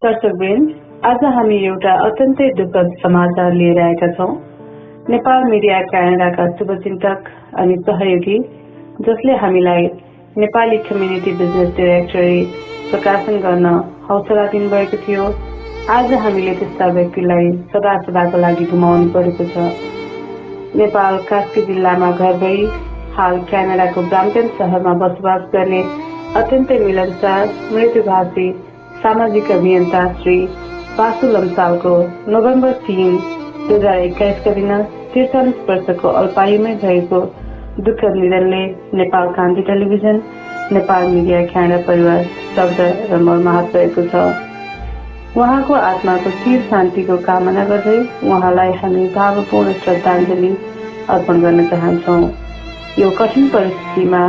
दर्शकवृन्द, आज हामी एउटा अत्यन्तै दुःखद समाचार लिएर आएका छौं। नेपाल मिडिया क्यानाडाका शुभचिन्तक अनि सहयोगी जसले हामीलाई नेपाली कम्युनिटी बिजनेस डाइरेक्टरी प्रकाशन गर्न हौसला दिनुभएको थियो, आज हामीले त्यस्ता व्यक्तिलाई सदा सदाको लागि गुमाउनु परेको छ। नेपाल कास्की जिल्लामा घर भई हाल क्यानाडाको ब्राम्पटन शहरमा बसोबास गर्ने अत्यन्तै मिलनसार मृत्युभाषी सामाजिक अभियन्ता श्री वासु लम्सालको नोभेम्बर 3, 2021 का दिन 43 वर्षको अल्पायुमै भएको दुःखद निधनले नेपाल क्रान्ति टेलिभिजन, नेपाल मिडिया क्यानाडा परिवार शब्द र मर्माहत भएको छ। उहाँको आत्माको चिर शान्तिको कामना गर्दै उहाँलाई हामी भावपूर्ण श्रद्धाञ्जली अर्पण गर्न चाहन्छौं। यो कठिन परिस्थितिमा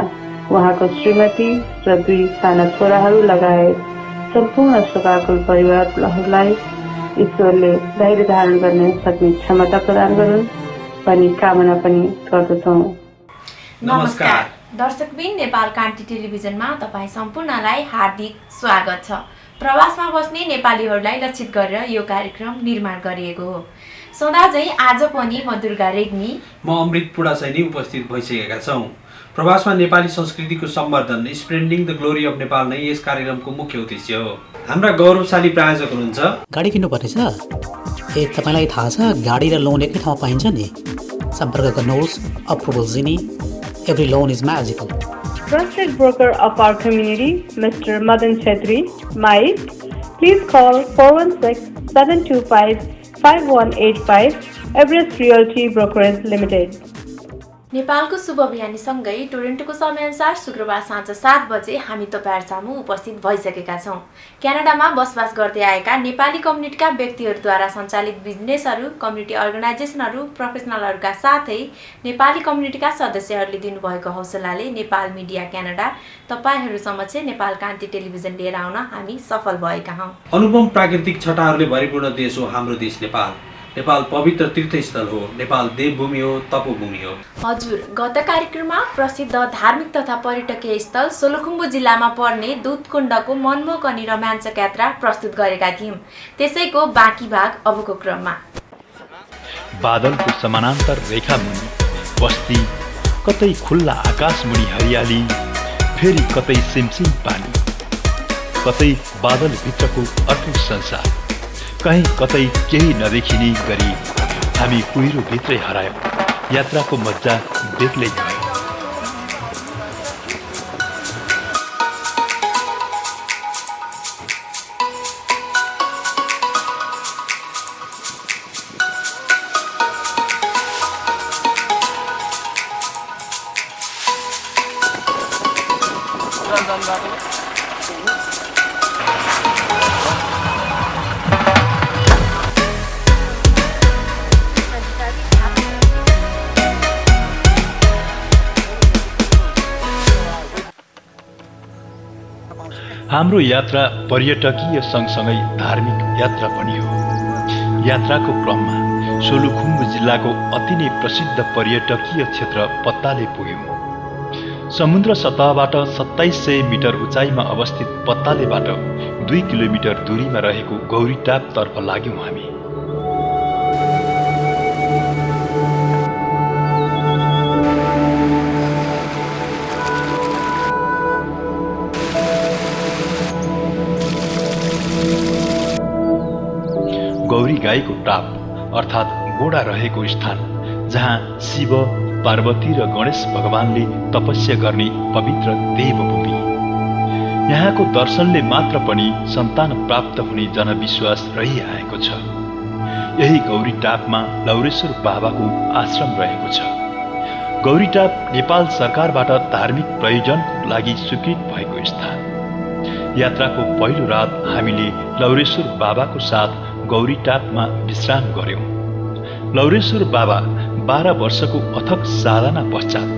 उहाँको श्रीमती र 2 साना छोराहरू लगायत सम्पूर्ण शोकाकुल परिवारहरूलाई ईश्वरले धैर्य धारण गर्ने सक्ने क्षमता प्रदान गरून् भनी कामना पनि गर्दछौं। नमस्कार दर्शकबिन, नेपाल क्रान्ति टेलिभिजनमा तपाईँ सम्पूर्णलाई हार्दिक स्वागत छ। प्रवासमा बस्ने नेपालीहरूलाई लक्षित गरेर यो कार्यक्रम निर्माण गरिएको हो। सदाझै आज पनि म दुर्गा रेग्मी, म अमृत पुडासैनी उपस्थित भइसकेका छौं। प्रवासमा नेपाली संस्कृतिको सम्वर्धन, spreading the glory of Nepal नै यस कार्यक्रमको मुख्य उद्देश्य हो। हाम्रा गौरवशाली प्रायोजक हुनुहुन्छ। गाडी किन्नुपर्नेछ? तपाईलाई थाहा छ गाडी र लोन एकै ठाउँमा पाइन्छ नि? सम्पर्क गर्नुहोस् approval genie. Every loan is magical. Trusted broker of our community, Mr. Madan Chetri, MICE. Please call 416-725-5185, Everest Realty Brokerage Limited. नेपालको शुभ बिहानीसँगै टोरन्टोको समयअनुसार शुक्रबार साँझ 7 बजे हामी तपाईहरु सामु उपस्थित भइसकेका छौं। क्यानाडामा बसोबास गर्दै आएका नेपाली कम्युनिटीका व्यक्तिहरूद्वारा सञ्चालित बिजनेसहरू, कम्युनिटी अर्गनाइजेसनहरू, प्रोफेसनलहरूका साथै नेपाली कम्युनिटीका सदस्यहरूले दिनुभएको हौसलाले नेपाल मिडिया क्यानाडा तपाईहरु समक्ष नेपाल क्रान्ति टेलिभिजन लिएर आउन हामी सफल भएका हौं। अनुपम प्राकृतिक छटाहरूले भरिपूर्ण देश हो हाम्रो देश नेपाल। नेपाल पवित्र तीर्थस्थल हो। नेपाल देवभूमि हो, तपोभूमि हो। हजुर, गत कार्यक्रममा प्रसिद्ध धार्मिक तथा पर्यटकीय स्थल सोलुखुम्बु जिल्लामा पर्ने दुधकुण्डको मनमोहक अनि रोमाञ्चक यात्रा प्रस्तुत गरेका थियौं। त्यसैको बाँकी भाग अबको क्रममा। बादलको समानान्तर रेखा मुनि बस्ती, कतै खुल्ला आकाश मुनि हरियाली, फेरि कतै सिमसिम पानी, कतै बादल भित्रको अर्कै संसार, कहीँ कतै केही नदेखिने गरी हामी कुहिरो भित्रै हरायौं। यात्राको मजा बेग्लै भयो। हाम्रो यात्रा पर्यटकीय सँगसँगै धार्मिक यात्रा पनि हो। यात्राको क्रममा सोलुखुम्बु जिल्लाको अति नै प्रसिद्ध पर्यटकीय क्षेत्र पत्ताले पुग्यौं। समुद्र सतहबाट 2700 मिटर उचाइमा अवस्थित पत्तालेबाट 2 किलोमिटर दूरीमा रहेको गौरीटाप तर्फ लाग्यौं हामी। गौरी गाईको टाप अर्थात् गोडा रहेको स्थान, जहाँ शिव, पार्वती र गणेश भगवानले तपस्या गर्ने पवित्र देवभूमि। यहाँको दर्शनले मात्र पनि सन्तान प्राप्त हुने जनविश्वास रहिआएको छ। यही गौरी टापमा लौरेश्वर बाबाको आश्रम रहेको छ। गौरी टाप नेपाल सरकारबाट धार्मिक प्रयोजनको लागि स्वीकृत भएको स्थान। यात्राको पहिलो रात हामीले लौरेश्वर बाबाको साथ गौरी टापमा विश्राम गर्यौं। लौरेश्वर बाबा 12 वर्षको अथक साधना पश्चात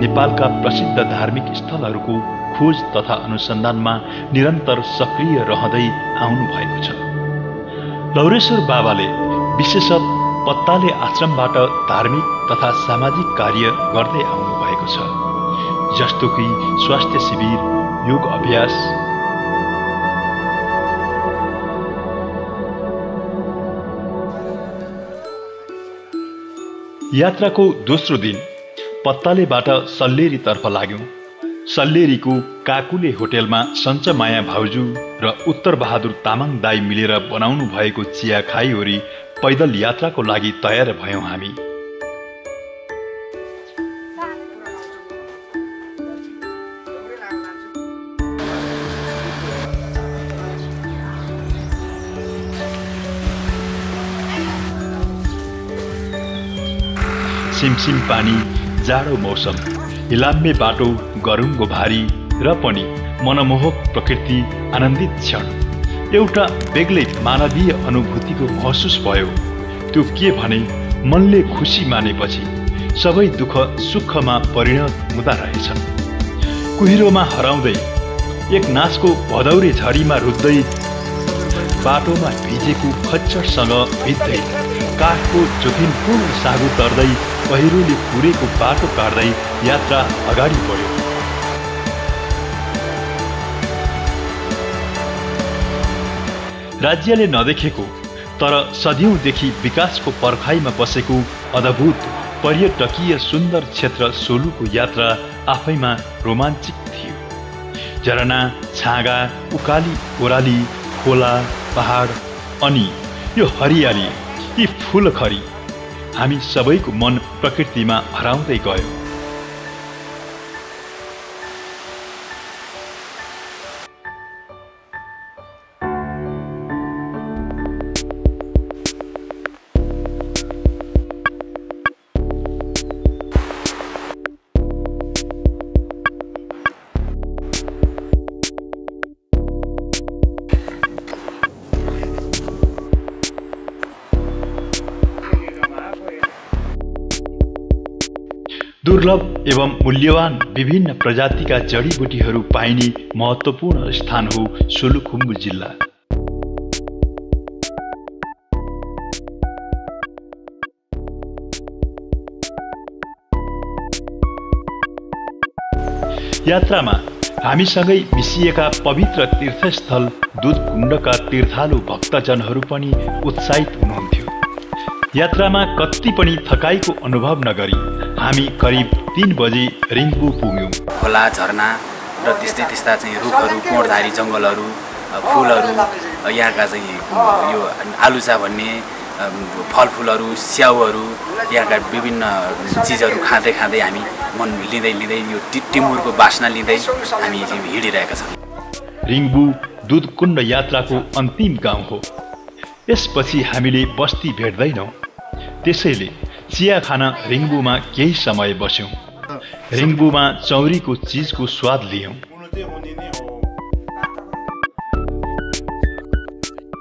नेपालका प्रसिद्ध धार्मिक स्थलहरूको खोज तथा अनुसन्धानमा निरन्तर सक्रिय रहँदै आउनु भएको छ। लौरेश्वर बाबाले विशेषतः पत्ताले आश्रमबाट धार्मिक तथा सामाजिक कार्य गर्दै आउनु भएको छ, जस्तो कि स्वास्थ्य शिविर, योग अभ्यास, यात्राको दोस्रो दिन पत्तालेबाट सल्लेरीतर्फ लाग्यौं। सल्लेरीको काकुले होटेलमा सञ्चमाया भाउजू र उत्तर बहादुर तामाङ दाई मिलेर बनाउनु भएको चिया खाइवरी पैदल यात्राको लागि तयार भयौं हामी। सिमसिम पानी, जाडो मौसम, हिलाम्मे बाटो, गरुङको भारी र पनि मनमोहक प्रकृति, आनन्दित क्षण। एउटा बेग्लै मानवीय अनुभूतिको महसुस भयो। त्यो के भने मनले खुसी मानेपछि सबै दुःख सुखमा परिणत हुँदा रहेछन्। कुहिरोमा हराउँदै, एक नाचको भदौरे झरीमा रुच्दै, बाटोमा भिजेको खच्चरसँग भिज्दै, काठको जोखिमपूर्ण सागु तर्दै, पहिरोले पुरेको बाटो काट्दै यात्रा अगाडि बढ्यो। राज्यले नदेखेको तर सदियौंदेखि विकासको पर्खाइमा बसेको अद्भुत पर्यटकीय सुन्दर क्षेत्र सोलुको यात्रा आफैमा रोमाञ्चिक थियो। झरना, छाँगा, उकाली ओह्राली, खोला, पहाड अनि यो हरियाली, यी फूलखरी, हामी सबैको मन प्रकृतिमा हराउँदै गयो। दुर्लभ एवं मूल्यवान विभिन्न प्रजातिका जडीबुटीहरू पाइने महत्त्वपूर्ण स्थान हो सोलुखुम्बु जिल्ला। यात्रामा हामीसँगै मिसिएका पवित्र तीर्थस्थल दुधकुण्डका तीर्थालु भक्तजनहरू पनि उत्साहित हुनुहुन्थ्यो। यात्रामा कति पनि थकाइको अनुभव नगरी हामी करिब 3 बजे रिङ्बु पुग्यौं। खोला, झरना र त्यस्ता चाहिँ रुखहरू, कोणधारी जङ्गलहरू, फुलहरू, यहाँका चाहिँ यो आलुचा भन्ने फलफुलहरू, स्याउहरू, यहाँका विभिन्न चिजहरू खाँदै हामी मन लिँदै यो टिमुरको बास्ना लिँदै हामी चाहिँ हिँडिरहेका छौँ। रिङ्बु दुधकुण्ड यात्राको अन्तिम गाउँ हो। यसपछि हामीले बस्ती भेट्दैनौँ, त्यसैले चिया खान रिङ्बुमा केही समय बस्यौं। रिङ्बुमा चौरीको चिजको स्वाद लियौं।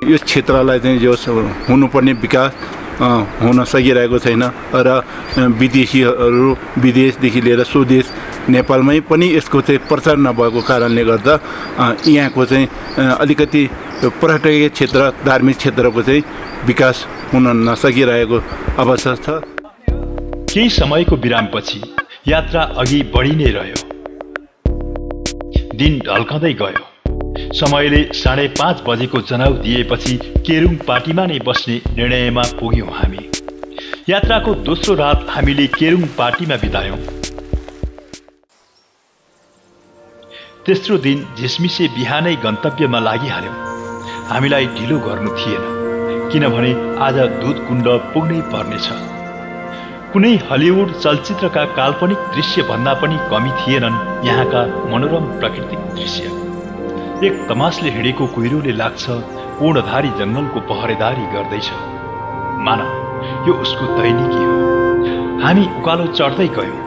यो क्षेत्रलाई चाहिँ जो हुनुपर्ने विकास हुन सकिरहेको छैन र विदेशीहरू विदेशदेखि लिएर स्वदेश नेपालमै पनि यसको चाहिँ प्रचार नभएको कारणले गर्दा यहाँको चाहिँ अलिकति पर्यटकीय क्षेत्र, धार्मिक क्षेत्रको चाहिँ विकास हुन नसकिरहेको अवस्था छ। केही समयको विरामपछि यात्रा अघि बढी नै रह्यो। दिन ढल्कँदै गयो। समयले 5:30 बजेको जनाउ दिएपछि केरुङ पाटीमा नै बस्ने निर्णयमा पुग्यौं हामी। यात्राको दोस्रो रात हामीले केरुङ पाटीमा बितायौं। तेस्रो दिन झिसमिसे बिहानै गन्तव्यमा लागिहाल्यौं। हामीलाई ढिलो गर्नु थिएन, किनभने आज दुधकुण्ड पुग्नै पर्नेछ। कुनै हलिउड चलचित्रका काल्पनिक दृश्य भन्दा पनि कमी थिएनन् यहाँका मनोरम प्राकृतिक दृश्य। एक तमासले हिँडेको कुहिरोले लाग्छ कोणधारी जङ्गलको पहरेदारी गर्दैछ। मानव यो उसको दैनिकी हो। हामी उकालो चढ्दै गयौं।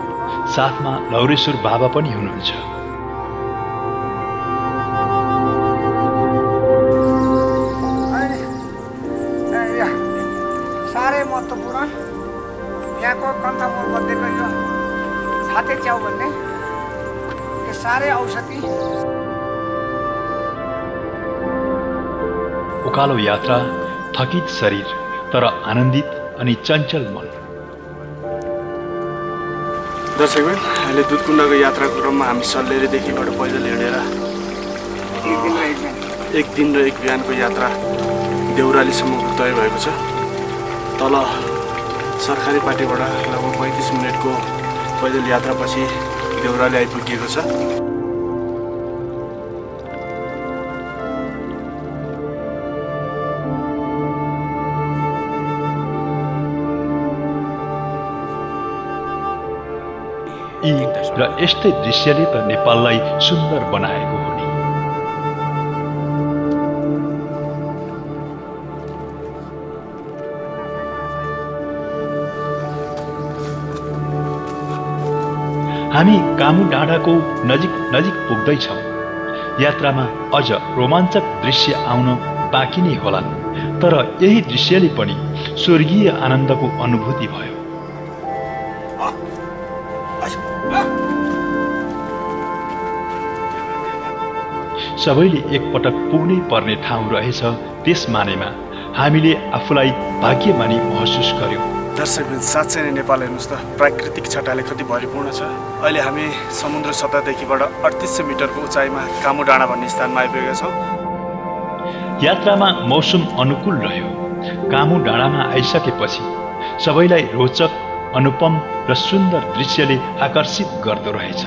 साथमा लौरेश्वर बाबा पनि हुनुहुन्छ। साह्रै महत्त्वपूर्ण यहाँको कन्थामोर मध्येको यो छाते च्याउ भन्ने यो साह्रै औषधि। उकालो यात्रा, थकित शरीर तर आनन्दित अनि चञ्चल मन। दर्शकबिन, अहिले दुधकुण्डको यात्राको क्रममा हामी सल्लेरीदेखिबाट पैदल हिँडेर एक दिन र एक बिहानको यात्रा देउरालीसम्मको तय भएको छ। तल सरकारी पार्टीबाट लगभग 35 मिनटको पैदल यात्रापछि देउराली आइपुगिएको छ। यी र यस्तै दृश्यले त नेपाललाई सुन्दर बनाएको हो नि। हामी कामु डाँडाको नजिक नजिक पुग्दैछौँ। यात्रामा अझ रोमाञ्चक दृश्य आउन बाँकी नै होलान्, तर यही दृश्यले पनि स्वर्गीय आनन्दको अनुभूति भयो। सबैले एकपटक पुग्नै पर्ने ठाउँ रहेछ त्यस मानेमा हामीले आफूलाई भाग्यमानी महसुस गर्यौँ। दर्शकबिन साँच्चै नै नेपाल हेर्नुहोस् त, प्राकृतिक छटाले कति भरिपूर्ण छ। अहिले हामी समुद्र सतहदेखिबाट 3800 मिटरको उचाइमा कामु डाँडा भन्ने स्थानमा आइपुगेका छौँ। यात्रामा मौसम अनुकूल रह्यो। कामु डाँडामा आइसकेपछि सबैलाई रोचक, अनुपम र सुन्दर दृश्यले आकर्षित गर्दो रहेछ।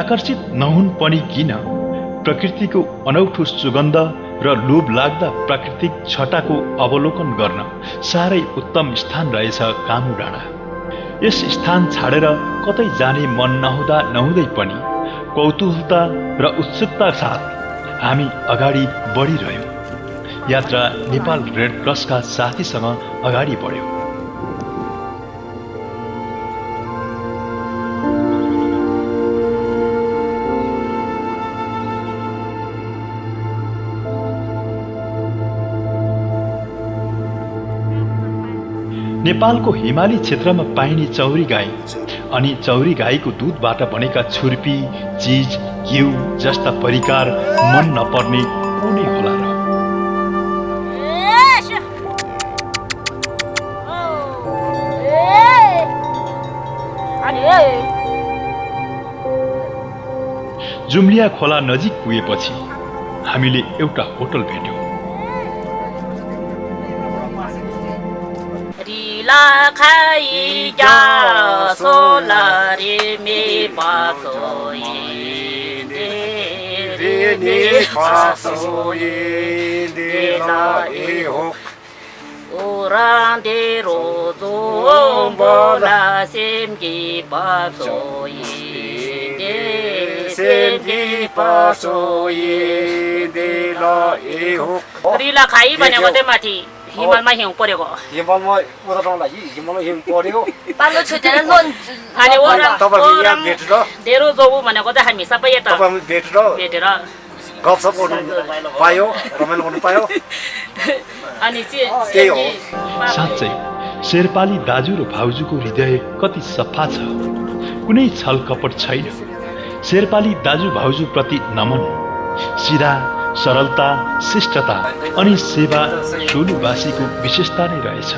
आकर्षित नहुन् पनि किन, प्रकृतिको अनौठो सुगन्ध र लोभ लाग्दा प्राकृतिक छटाको अवलोकन गर्न साह्रै उत्तम स्थान रहेछ कामु डाँडा। यस स्थान छाडेर कतै जाने मन नहुँदा नहुँदै पनि कौतूहलता र उत्सुकता साथ हामी अगाडि बढिरह्यौँ। यात्रा नेपाल रेड क्रसका साथीसँग अगाडि बढ्यो। नेपालको हिमाली क्षेत्रमा पाइने चौरी गाई अनि चौरी गाईको दूधबाट बनेका छुर्पी, चीज, घिउ जस्ता परिकार मन नपर्ने कुनै होला र। जुम्लिया खोला नजिक पुगेपछि हामीले एउटा होटल भेट्यौँ। रिला खाई भनेको चाहिँ माथि हिमालमा हिउँ परेको। हिमालमा उतार्नलाई हिमालमा हिउँ पर्यो। पालो छुटेर लोन अनि धेरै जाऊ भनेको चाहिँ हामी सबै यता भेटेर गफसप गर्नु पायो, रमाइलो गर्नु पायो। अनि त्यही हो। साँच्चै शेर्पाली दाजु र भाउजूको हृदय कति सफा छ, कुनै छल कपट छैन। शेर्पाली दाजु भाउजू प्रति नमन, सिधा, सरलता, शिष्टता अनि सेवा सोलुवासीको विशेषता नै रहेछ।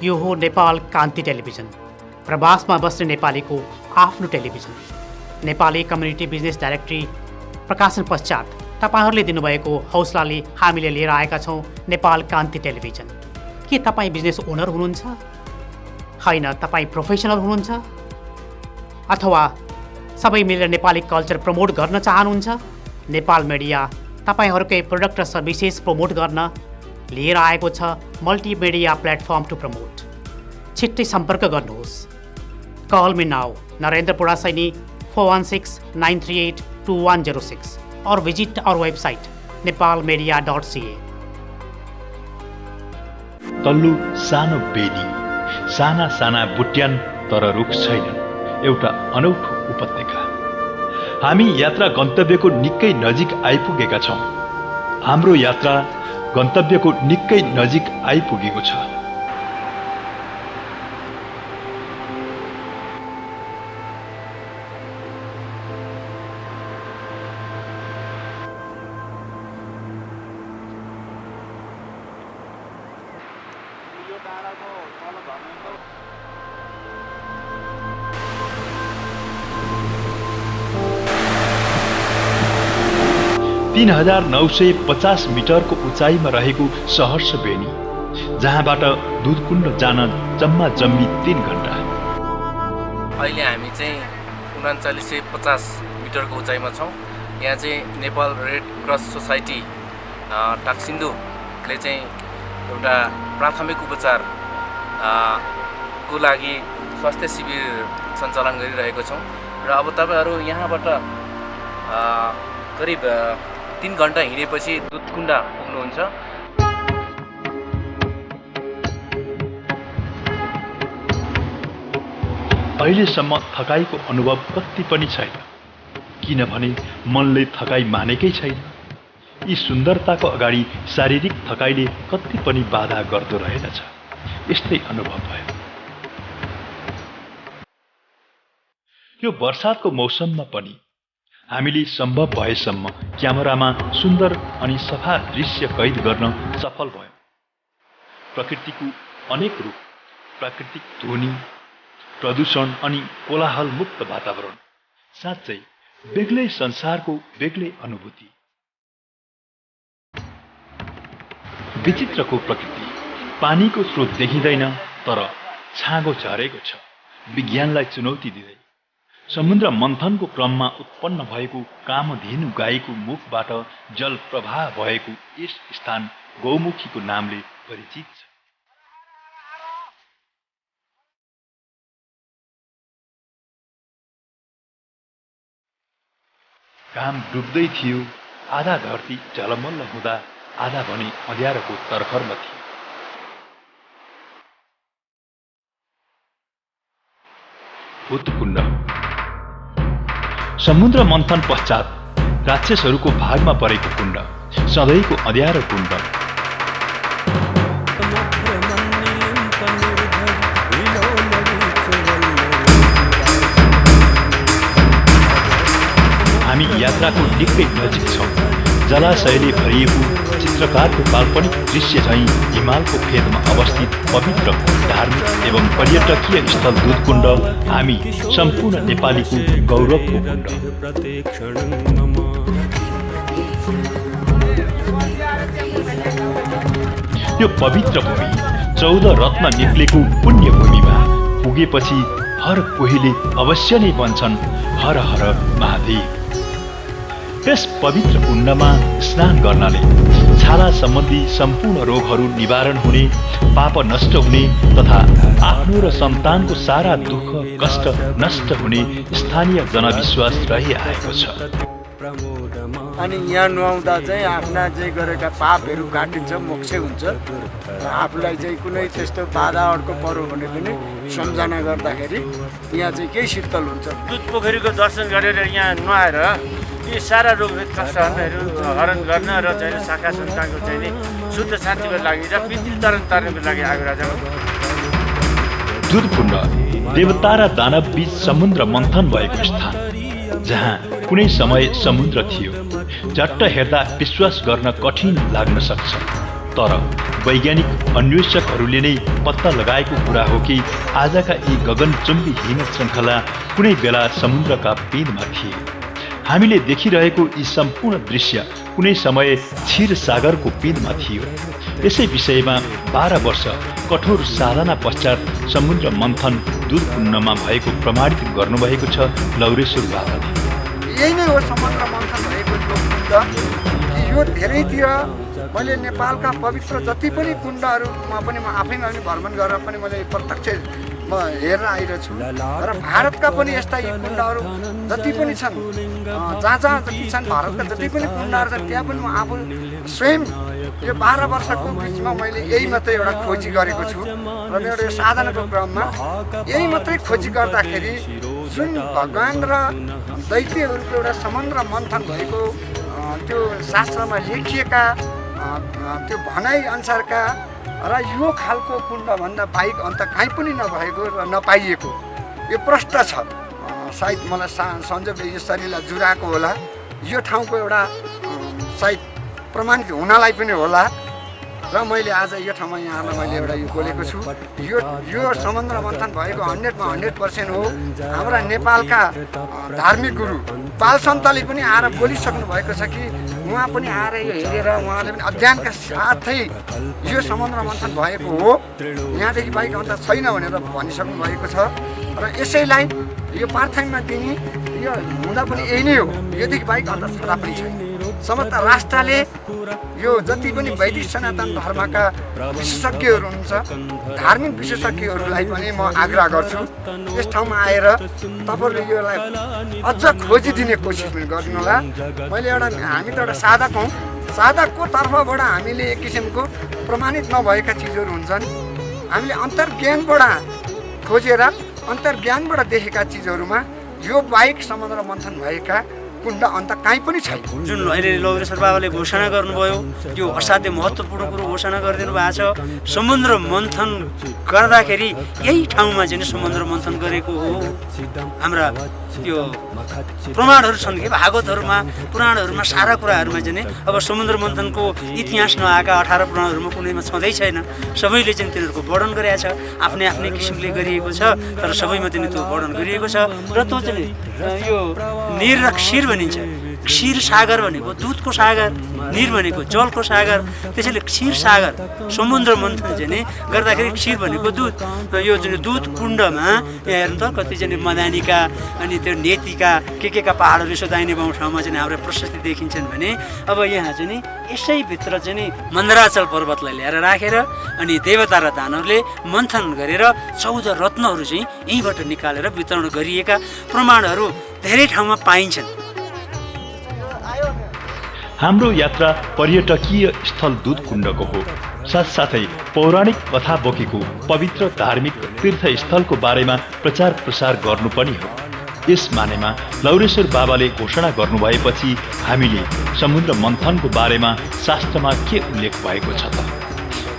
यो हो नेपाल कान्ति टेलिभिजन, प्रवासमा बस्ने नेपालीको आफ्नो television. Nepali community business directory प्रकाशन पश्चात तपाईँहरूले दिनुभएको हौसलाले हामीले लिएर आएका छौँ नेपाल कान्ति टेलिभिजन। के तपाईँ बिजनेस ओनर हुनुहुन्छ? होइन, तपाईँ प्रोफेसनल हुनुहुन्छ? अथवा सबै मिलेर नेपाली कल्चर प्रमोट गर्न चाहनुहुन्छ? नेपाल मिडिया तपाईँहरूकै प्रोडक्ट र सर्भिसेस प्रमोट गर्न लिएर आएको छ मल्टिमिडिया प्लेटफर्म टु प्रमोट। छिट्टै सम्पर्क गर्नुहोस्। Call me now Narendra Saini 4169382106 और विजिट आवर वेबसाइट nepalmedia.ca। तल्लो सानो बेनी, साना साना बुट्यान तर रुख छैनन्, एउटा अनौठो उपत्यका। हामी यात्रा गन्तव्यको निकै नजिक आइपुगेका छौँ। हाम्रो यात्रा गन्तव्यको निकै नजिक आइपुगेको छ। $3,950 मिटरको उचाइमा रहेको सहर्ष बेनी, जहाँबाट दुधकुण्ड जान जम्मा जम्मी 3 घण्टा। अहिले हामी चाहिँ 3950 मिटरको उचाइमा छौँ। यहाँ चाहिँ नेपाल रेड क्रस सोसाइटी टाकसिन्धुले चाहिँ एउटा प्राथमिक उपचार को लागि स्वास्थ्य शिविर सञ्चालन गरिरहेको छौँ र अब तपाईँहरू यहाँबाट करिब 3 घण्टा हिँडेपछि दुधकुण्ड पुग्नुहुन्छ। अहिलेसम्म थकाइको अनुभव कति पनि छैन, किनभने मनले थकाइ मानेकै छैन। यी सुन्दरताको अगाडि शारीरिक थकाइले कति पनि बाधा गर्दो रहेनछ, यस्तै अनुभव भयो। यो वर्षातको मौसममा पनि हामीले सम्भव भएसम्म क्यामेरामा सुन्दर अनि सफा दृश्य कैद गर्न सफल भयौँ। प्रकृतिको अनेक रूप, प्राकृतिक ध्वनि, प्रदूषण अनि कोलाहल मुक्त वातावरण, साँच्चै बेग्लै संसारको बेग्लै अनुभूति। विचित्रको प्रकृति, पानीको स्रोत देखिँदैन तर छाँगो झरेको छ, विज्ञानलाई चुनौती दिँदै। समुद्र मन्थनको क्रममा उत्पन्न भएको कामधेनु गाईको मुखबाट जल प्रवाह भएको यस स्थान गौमुखीको नामले परिचित छ। घाम डुब्दै थियो, आधा धरती झलमल्ल हुँदा आधा भने अँध्यारोको तर्खरमा थियो। भूतकुण्ड समुद्र मन्थन पश्चात राक्षसहरूको भागमा परेको कुण्ड, सधैँको अँध्यारो कुण्ड। हामी यात्राको निकै नजिक छौँ। जलाशयले भरिएको चित्रकारको काल्पनिक दृश्य झैँ हिमालको फेदमा अवस्थित पवित्र धार्मिक एवं पर्यटकीय स्थल दुधकुण्ड हामी सम्पूर्ण नेपालीको गौरवको कुण्ड। यो पवित्र भूमि 14 रत्न निक्लेको पुण्य भूमिमा पुगेपछि हर कोहीले अवश्य नै भन्छन् हर हर महादेव। त्यस पवित्र कुण्डमा स्नान गर्नाले छाला सम्बन्धी सम्पूर्ण रोगहरू निवारण हुने, पाप नष्ट हुने तथा आफ्नो र सन्तानको सारा दुःख कष्ट नष्ट हुने स्थानीय जनविश्वास रहिआएको छ। अनि यहाँ नुहाउँदा चाहिँ आफ्ना चाहिँ गरेका पापहरू काटिन्छ, मोक्ष हुन्छ। आफूलाई चाहिँ कुनै त्यस्तो बाधा अड्को पर्यो भने पनि सम्झना गर्दाखेरि यहाँ चाहिँ केही शीतल हुन्छ। दुध पोखरीको दर्शन गरेर यहाँ नुहाएर यी सारा रोग कष्टहरू हरण गर्न र चाहिँ शाखा सन्तानको चाहिँ शुद्ध शान्तिको लागि र पितृ तरण तार्नको लागि आएको राजाको दुधकुण्ड देवता र दानव बीच समुद्र मन्थन भएको स्थान, जहाँ कुनै समय समुद्र थियो। झट्ट हेर्दा विश्वास गर्न कठिन लाग्न सक्छ, तर वैज्ञानिक अन्वेषकहरूले नै पत्ता लगाएको कुरा हो कि आजका यी गगनचुम्बी हिम श्रृङ्खला कुनै बेला समुद्रका पिँधमा थिए। हामीले देखिरहेको यी सम्पूर्ण दृश्य कुनै समय क्षीर सागरको पिँधमा थियो। यसै विषयमा 12 वर्ष कठोर साधना पश्चात समुद्र मन्थन दुधकुण्डमा भएको प्रमाणित गर्नुभएको छ लौरेश्वर बाबाले। यही नै हो समुद्र मन्थन भएको कुण्ड। यो धेरैतिर मैले नेपालका पवित्र जति पनि कुण्डहरूमा पनि म आफैमा पनि भ्रमण गरेर पनि मैले प्रत्यक्ष हेरेर आइरहेको छु। र भारतका पनि यस्ता यी कुण्डहरू जति पनि छन्, जहाँ जहाँ जति छन् भारतका जति पनि कुण्डहरू छन्, त्यहाँ पनि म आफू स्वयं यो 12 वर्षको बिचमा मैले यही मात्रै एउटा खोजी गरेको छु। र मेरो यो साधनाको क्रममा यही मात्रै खोजी गर्दाखेरि जुन भगवान र दैत्यहरूको एउटा समुद्र मन्थन भएको त्यो शास्त्रमा लेखिएका त्यो भनाइ अनुसारका र यो खालको कुण्डभन्दा बाहेक अन्त कहीँ पनि नभएको र नपाइएको यो प्रष्ट छ। सायद मलाई संजोग यो शरीरलाई जुराएको होला, यो ठाउँको एउटा सायद प्रमाणित हुनलाई पनि होला। र मैले आज यो ठाउँमा यहाँलाई मैले एउटा यो बोलेको छु, यो समुद्र मन्थन भएको 100% हो। हाम्रा नेपालका धार्मिक गुरु बालसन्तले पनि आएर बोलिसक्नु भएको छ कि उहाँ पनि आएर यो हेरेर उहाँले पनि अध्ययनका साथै यो समुद्र मन्थन भएको हो, यहाँदेखि बाहेक अन्त छैन भनेर भनिसक्नु भएको छ। र यसैलाई यो प्रार्थनामा दिने यो हुँदा पनि यही नै हो, योदेखि बाहेक अन्त छँदा पनि छैन। समस्त राष्ट्रले यो जति पनि वैदिक सनातन धर्मका विशेषज्ञहरू हुनुहुन्छ, धार्मिक विशेषज्ञहरूलाई पनि म आग्रह गर्छु यस ठाउँमा आएर तपाईँहरूले योलाई अझ खोजिदिने कोसिस पनि गर्नु होला। मैले हामी त एउटा साधक हौँ, साधकको तर्फबाट हामीले एक किसिमको प्रमाणित नभएका चिजहरू हुन्छन्, हामीले अन्तर्ज्ञानबाट खोजेर अन्तर्ज्ञानबाट देखेका चिजहरूमा यो बाहेक समुद्र मन्थन भएका कुण्ड अन्त कहीँ पनि छैन। जुन अहिले लौरेश्वर बाबाले घोषणा गर्नुभयो त्यो असाध्य महत्त्वपूर्ण कुरो घोषणा गरिदिनु भएको छ। समुद्र मन्थन गर्दाखेरि यही ठाउँमा चाहिँ समुद्र मन्थन गरेको हो। हाम्रा त्यो प्रमाणहरू छन् कि भागवतहरूमा पुराणहरूमा सारा कुराहरूमा चाहिँ अब समुद्र मन्थनको इतिहास नआएका 18 पुराणहरूमा कुनैमा छँदै छैन। सबैले चाहिँ तिनीहरूको वर्णन गरेको छ, आफ्नै आफ्नै किसिमले गरिएको छ, तर सबैमा चाहिँ त्यो वर्णन गरिएको छ। र त्यो चाहिँ यो निर र क्षीर भनिन्छ। क्षीर सागर भनेको दुधको सागर, निर भनेको जलको सागर, त्यसैले क्षीर सागर समुद्र मन्थन चाहिँ गर्दाखेरि क्षीर भनेको दुध। यो चाहिँ दुध कुण्डमा हेर्नु त कति चाहिँ मदानीका अनि त्यो नेतिका के का पहाडहरू यसो दाहिने बाउँ ठाउँमा चाहिँ हाम्रो प्रशस्ति देखिन्छन् भने अब यहाँ चाहिँ यसैभित्र चाहिँ मन्दराचल पर्वतलाई ल्याएर राखेर अनि देवता र दानवहरूले मन्थन गरेर 14 रत्नहरू चाहिँ यहीँबाट निकालेर वितरण गरिएका प्रमाणहरू धेरै ठाउँमा पाइन्छन्। हाम्रो यात्रा पर्यटकीय स्थल दुधकुण्डको हो, साथसाथै पौराणिक कथा बोकेको पवित्र धार्मिक तीर्थस्थलको बारेमा प्रचार प्रसार गर्नु पनि हो। यस मानेमा लौरेश्वर बाबाले घोषणा गर्नुभएपछि हामीले समुद्र मन्थनको बारेमा शास्त्रमा के उल्लेख भएको छ त?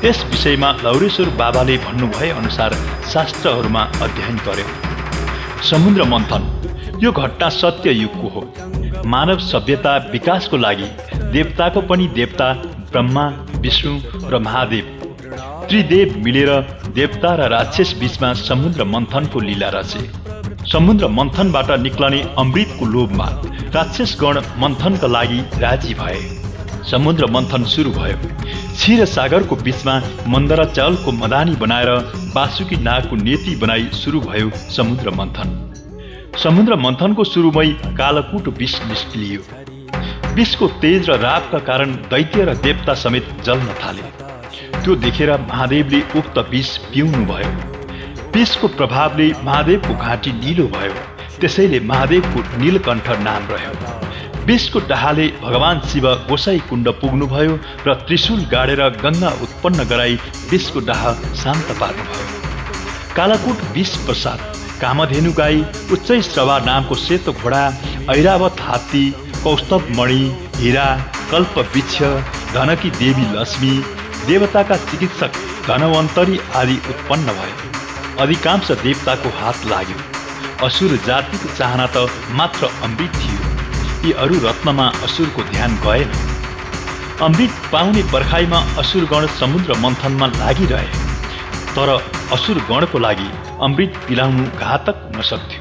यस विषयमा लौरेश्वर बाबाले भन्नुभए अनुसार शास्त्रहरूमा अध्ययन गर्यो। समुद्र मन्थन यो घटना सत्य युगको हो। मानव सभ्यता विकासको लागि देवताको पनि देवता ब्रह्मा, विष्णु र महादेव त्रिदेव मिलेर देवता र राक्षस बीचमा समुद्र मन्थनको लीला रचे। समुद्र मन्थनबाट निक्लने अमृतको लोभमा राक्षसगण मन्थनका लागि राजी भए। समुद्र मन्थन सुरु भयो। क्षीर सागरको बीचमा मन्दराचलको मदानी बनाएर बासुकी नागको नेति बनाई सुरु भयो समुद्र मन्थन। समुद्र मन्थनको सुरुमै कालकूट विष निस्कियो। विषको तेज र रापका कारण दैत्य र देवता समेत जल्न थाले। त्यो देखेर महादेवले उक्त विष पिउनु भयो। विषको प्रभावले महादेवको घाँटी निलो भयो, त्यसैले महादेवको नीलकण्ठ नाम रह्यो। विषको डाहाले भगवान शिव गोसाई कुण्ड पुग्नुभयो र त्रिशूल गाडेर गङ्गा उत्पन्न गराई विषको डाह शान्त पार्नुभयो। कालकूट विष प्रसाद कामधेनु गाई, उच्चै श्रवा नामको सेतो घोडा, ऐरावत हात्ती, कौस्तभ मणि, हीरा, कल्प वृक्ष, धनकी देवी लक्ष्मी, देवताका चिकित्सक धनवन्तरी आदि उत्पन्न भए। अधिकांश देवताको हात लाग्यो। असुर जातिको चाहना त मात्र अमृत थियो। यी अरू रत्नमा असुरको ध्यान गएन। अमृत पाउने पर्खाइमा असुरगण समुद्र मन्थनमा लागिरहे, तर असुरगणको लागि अमृत पिलाउनु घातक हुन सक्थ्यो।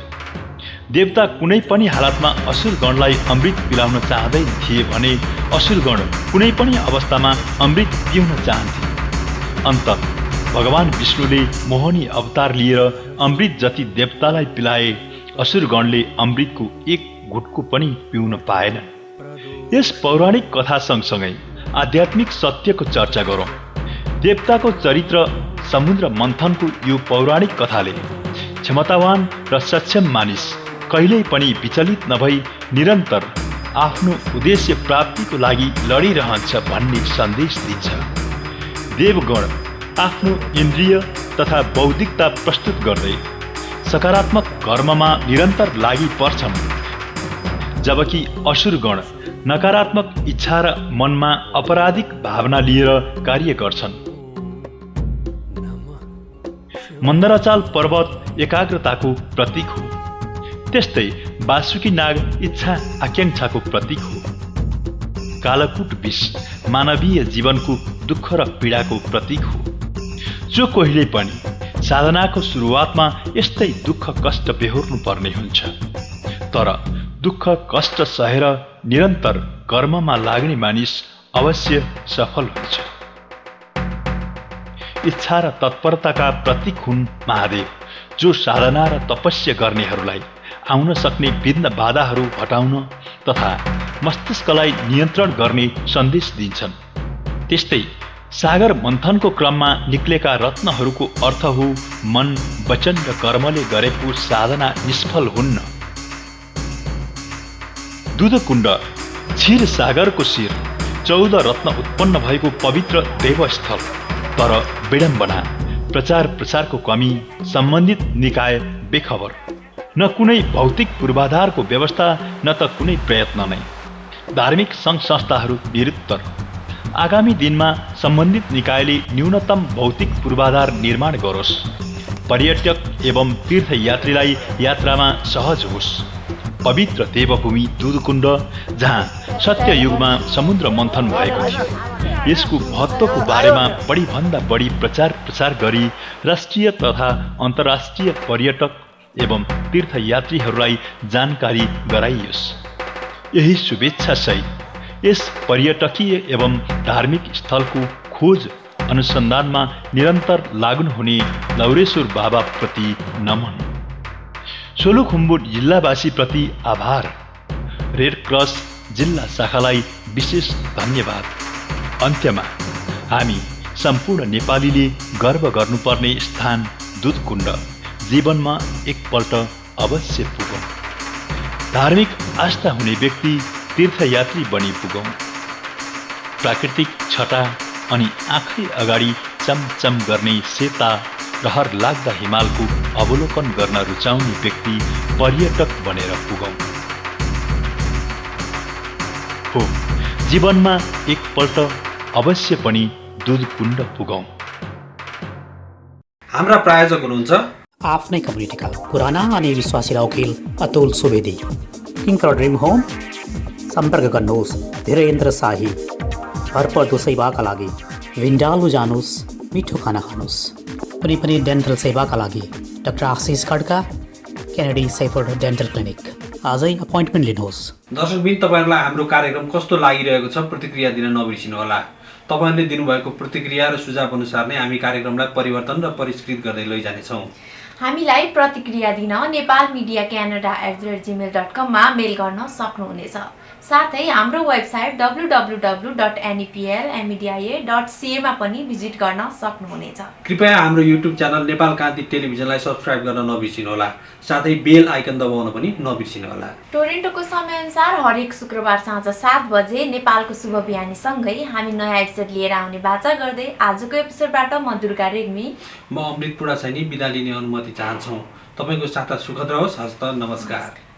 देवता कुनै पनि हालतमा असुरगणलाई अमृत पिलाउन चाहँदैन थिए भने असुरगण कुनै पनि अवस्थामा अमृत पिउन चाहन्थे। अन्त भगवान विष्णुले मोहनी अवतार लिएर अमृत जति देवतालाई पिलाए, असुरगणले अमृतको एक घुटको पनि पिउन पाएन। यस पौराणिक कथा सँगसँगै आध्यात्मिक सत्यको चर्चा गरौँ। देवताको चरित्र समुद्र मन्थनको यो पौराणिक कथाले क्षमतावान र सक्षम मानिस कहिल्यै पनि विचलित नभई निरन्तर आफ्नो उद्देश्य प्राप्तिको लागि लडिरहन्छ भन्ने सन्देश दिन्छ। देवगण आफ्नो इन्द्रिय तथा बौद्धिकता प्रस्तुत गर्दै सकारात्मक कर्ममा निरन्तर लागि पर्छन्, जबकि असुरगण नकारात्मक इच्छा र मनमा अपराधिक भावना लिएर कार्य गर्छन्। मन्दराचल पर्वत एकाग्रताको प्रतीक हो, त्यस्तै बासुकी नाग इच्छा आकांक्षाको प्रतीक हो। कालकूट विष मानवीय जीवनको दुःख र पीडाको प्रतीक हो। जो कहिले पनि साधनाको सुरुवातमा यस्तै दुःख कष्ट बेहोर्नु पर्ने हुन्छ, तर दुःख कष्ट सहेर निरन्तर कर्ममा लाग्ने मानिस अवश्य सफल हुन्छ। इच्छा र तत्परताका प्रतीक हुन् महादेव, जो साधना र तपस्या गर्नेहरूलाई आउन सक्ने विघ्न बाधाहरू हटाउन तथा मस्तिष्कलाई नियन्त्रण गर्ने सन्देश दिन्छन्। त्यस्तै सागर मन्थनको क्रममा निक्लेका रत्नहरूको अर्थ हो मन, वचन र कर्मले गरेको साधना निष्फल हुन्न। दुधकुण्ड क्षीर सागरको शिर 14 रत्न उत्पन्न भएको पवित्र देवस्थल, तर विडम्बना प्रचार प्रसारको कमी, सम्बन्धित निकाय बेखबर, न कुनै भौतिक पूर्वाधारको व्यवस्था न त कुनै प्रयत्न नै। धार्मिक सङ्घ संस्थाहरू निरुत्तर। आगामी दिनमा सम्बन्धित निकायले न्यूनतम भौतिक पूर्वाधार निर्माण गरोस्, पर्यटक एवं तीर्थयात्रीलाई यात्रामा सहज होस्। पवित्र देवभूमि दुधकुण्ड, जहाँ सत्ययुगमा समुद्र मन्थन भएको थियो, यसको महत्त्वको बारेमा बढीभन्दा बढी प्रचार प्रसार गरी राष्ट्रिय तथा अन्तर्राष्ट्रिय पर्यटक एवं तीर्थयात्रीहरूलाई जानकारी गराइयोस्। यही शुभेच्छा सहित यस पर्यटकीय एवं धार्मिक स्थलको खोज अनुसन्धानमा निरन्तर लाग्नुहुने लौरेश्वर बाबा प्रति नमन। सोलुखुम्बु जिल्लावासीप्रति आभार। रेड क्रस जिल्ला शाखालाई विशेष धन्यवाद। अन्त्यमा हामी सम्पूर्ण नेपालीले गर्व गर्नुपर्ने स्थान दुधकुण्ड जीवनमा एकपल्ट अवश्य पुगौँ। धार्मिक आस्था हुने व्यक्ति तीर्थयात्री बनी पुगौँ। प्राकृतिक छटा अनि आँखै अगाडि चमचम गर्ने सेता रहर लाग्दा हिमालको अवलोकन गर्न रुचाउने व्यक्ति पर्यटक बनेर पुगौँ। हो, जीवनमा एकपल्ट अवश्य पनि दुधकुण्ड पुगौँ। हाम्रा प्रायोजक हुनुहुन्छ आफ्नै कम्युनिटीका पुराना अनि विश्वासिला वकिल अतुल सुवेदी, किङकर ड्रिम होम। सम्पर्क गर्नुहोस् धीरेन्द्र शाही। भरपर्दो सेवाका लागि विन्डालु जानुहोस्, मिठो खाना खानुहोस्। कुनै पनि डेन्टल सेवाका लागि डाक्टर आशिष खड्का, केनेडी सेफोर्ड डेन्टल क्लिनिक। आजै अपोइन्टमेन्ट लिनुहोस्। दर्शकबिन, तपाईँहरूलाई हाम्रो कार्यक्रम कस्तो लागिरहेको छ प्रतिक्रिया दिन नबिर्सिनुहोला। तपाईँहरूले दिनुभएको प्रतिक्रिया र सुझाव अनुसार नै हामी कार्यक्रमलाई परिवर्तन र परिष्कृत गर्दै लैजानेछौँ। हामीलाई प्रतिक्रिया दिन nepalmediacanada@gmail.com मा मेल गर्न सक्नुहुनेछ। साथै हाम्रो वेबसाइट www.nepalmedia.ca मा पनि भिजिट गर्न सक्नुहुनेछ। कृपया हाम्रो युट्युब च्यानल नेपाल कान्ति टेलिभिजनलाई सब्स्क्राइब गर्न नबिर्सिनुहोला। साथै बेल आइकन दबाउन पनि नबिर्सिनुहोला। टोरेन्टोको समयअनुसार हरेक शुक्रबार साँझ 7 बजे नेपालको शुभ बिहानीसँगै हामी नयाँ एपिसोड लिएर आउने बाचा गर्दै आजको एपिसोडबाट म दुर्गा रेग्मी, म अमृत पुडासैनी बिदा लिने अनुमति चाहन्छौँ। तपाईँको साता सुखद रहोस्। हस्त नमस्कार।